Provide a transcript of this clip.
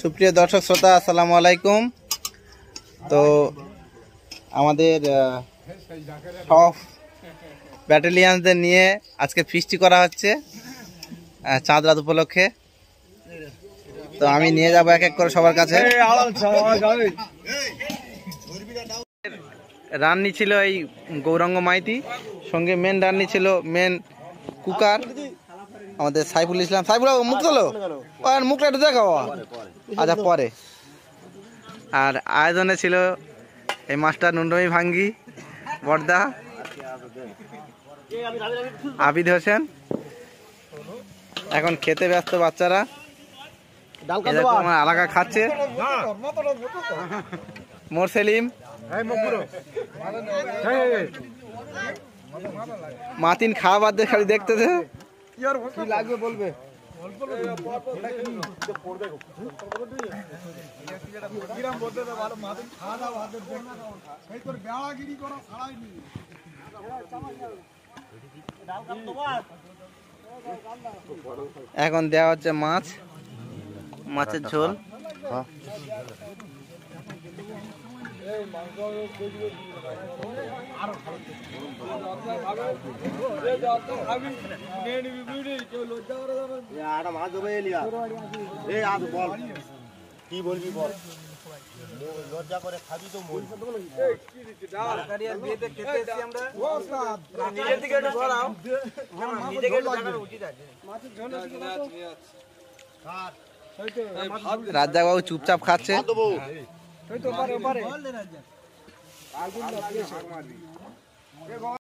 সুপ্রিয় দর্শক শ্রোতা, আসসালামু আলাইকুম। তো আমাদের সব ব্যাটালিয়ানদের নিয়ে আজকে ফিস্টি করা হচ্ছে চাঁদ রাত উপলক্ষে। তো আমি নিয়ে যাবো এক এক করে সবার কাছে। রান্নি ছিল এই গৌরাঙ্গ মাইতি, সঙ্গে মেন রান্নি ছিল মেন কুকার আমাদের সাইফুল ইসলাম। সাইফুল মুখ তোলো, মুখটা একটু দেখাও। আচ্ছা পরে। আর আয়োজনে ছিল এই মাস্টার নুন্ডমি ভাঙ্গি, বর্দা, আবিদ হোসেন। এখন খেতে ব্যস্ত বাচ্চারা, আমার এলাকা খাচ্ছে। মোর সেলিম, মাতিন খাওয়া বাদ দিয়ে খালি দেখতেছে। কি লাগবে বলবে। এখন দেওয়া হচ্ছে মাছ, মাছের ঝোল। কি বলবি বল, লজ্জা করে খাবি তো রাজ্জাক বাবু চুপচাপ খাচ্ছে।